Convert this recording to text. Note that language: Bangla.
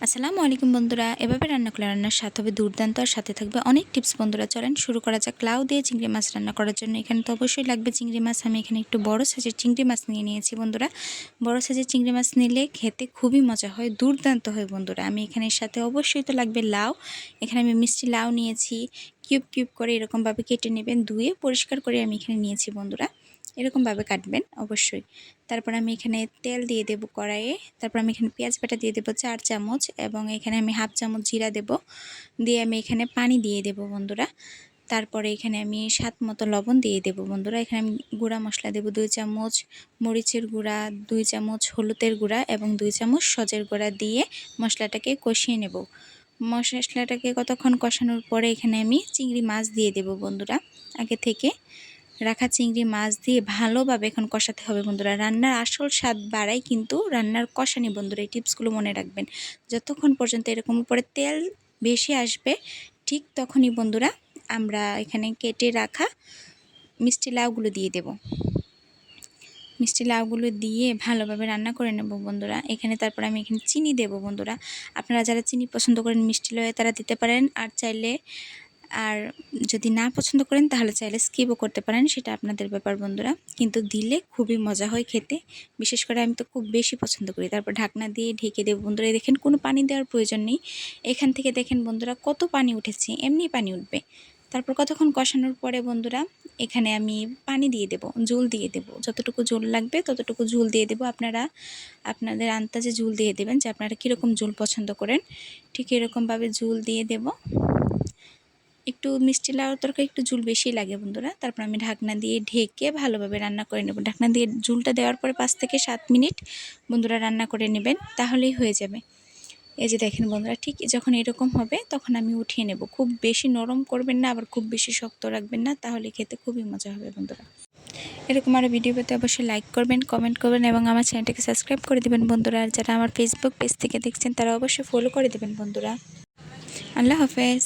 আসসালামু আলাইকুম বন্ধুরা, এভাবে রান্না করলে রান্নার স্বাদ হবে দুর্দান্ত আর সাথে থাকবে অনেক টিপস। বন্ধুরা চলেন শুরু করা যাক। লাউ দিয়ে চিংড়ি মাছ রান্না করার জন্য এখানে তো অবশ্যই লাগবে চিংড়ি মাছ। আমি এখানে একটু বড় সাইজের চিংড়ি মাছ নিয়ে নিয়েছি বন্ধুরা। বড় সাইজের চিংড়ি মাছ নিলে খেতে খুবই মজা হয়, দুর্দান্ত হয় বন্ধুরা। আমি এখানে সাথে অবশ্যই তো লাগবে লাউ। এখানে আমি মিষ্টি লাউ নিয়েছি, কিউব কিউব করে এরকমভাবে কেটে নেবেন, ধুয়ে পরিষ্কার করে আমি এখানে নিয়েছি বন্ধুরা। এরকমভাবে কাটবেন অবশ্যই। তারপর আমি এখানে তেল দিয়ে দেব কড়াইয়ে। তারপর আমি এখানে পেঁয়াজ বাটা দিয়ে দেবো 4 চামচ, এবং এখানে আমি হাফ চামচ জিরা দেব। দিয়ে আমি এখানে পানি দিয়ে দেব বন্ধুরা। তারপরে এখানে আমি স্বাদ মতো লবণ দিয়ে দেব বন্ধুরা। এখানে আমি গুঁড়া মশলা দেব 2 চামচ, মরিচের গুঁড়া 2 চামচ, হলুদের গুঁড়া এবং 2 চামচ সজের গুঁড়া দিয়ে মশলাটাকে কষিয়ে নেব। মশলাটাকে কতক্ষণ কষানোর পরে এখানে আমি চিংড়ি মাছ দিয়ে দেব বন্ধুরা। আগে থেকে রাখা চিংড়ি মাছ দিয়ে ভালোভাবে এখন কষাতে হবে বন্ধুরা। রান্নার আসল স্বাদ বাড়ায় কিন্তু রান্নার কষানি বন্ধুরা। এই টিপসগুলো মনে রাখবেন। যতক্ষণ পর্যন্ত এরকম উপরে তেল বেশি আসবে ঠিক তখনই বন্ধুরা আমরা এখানে কেটে রাখা মিষ্টি লাউগুলো দিয়ে দেব। মিষ্টি লাউগুলো দিয়ে ভালোভাবে রান্না করে নেব বন্ধুরা। তারপর আমি এখানে চিনি দেব বন্ধুরা। আপনারা যারা চিনি পছন্দ করেন মিষ্টি লাউয়ে তারা দিতে পারেন, আর যদি না পছন্দ করেন তাহলে চাইলে স্কিপও করতে পারেন, সেটা আপনাদের ব্যাপার বন্ধুরা। কিন্তু দিলে খুবই মজা হয় খেতে, বিশেষ করে আমি তো খুব বেশি পছন্দ করি। তারপর ঢাকনা দিয়ে ঢেকে দেব বন্ধুরা। দেখেন কোনো পানি দেওয়ার প্রয়োজন নেই। এখান থেকে দেখেন বন্ধুরা কত পানি উঠেছে, এমনি পানি উঠবে। তারপর কতক্ষণ কষানোর পরে বন্ধুরা এখানে আমি পানি দিয়ে দেব, ঝোল দিয়ে দেব। যতটুকু ঝোল লাগবে ততটুকু ঝোল দিয়ে দেব। আপনারা আপনাদের আন্দাজে ঝোল দিয়ে দেবেন, যে আপনারা কীরকম ঝোল পছন্দ করেন ঠিক এরকমভাবে ঝোল দিয়ে দেব। একটু মিষ্টি লাউর তরকারি একটু ঝোল বেশি লাগে বন্ধুরা। তারপর আমি ঢাকনা দিয়ে ঢেকে ভালোভাবে রান্না করে নেব। ঢাকনা দিয়ে ঝোলটা দেওয়ার পরে 5 থেকে 7 মিনিট বন্ধুরা রান্না করে নেবেন, তাহলেই হয়ে যাবে। এই যে দেখেন বন্ধুরা, ঠিক যখন এরকম হবে তখন আমি উঠিয়ে নেব। খুব বেশি নরম করবেন না, আবার খুব বেশি শক্ত রাখবেন না, তাহলে খেতে খুবই মজা হবে বন্ধুরা। এরকম আরও ভিডিও পেতে অবশ্যই লাইক করবেন, কমেন্ট করবেন এবং আমার চ্যানেলটাকে সাবস্ক্রাইব করে দেবেন বন্ধুরা। আর যারা আমার ফেসবুক পেজ থেকে দেখছেন তারা অবশ্যই ফলো করে দেবেন বন্ধুরা। আল্লাহ হাফেজ।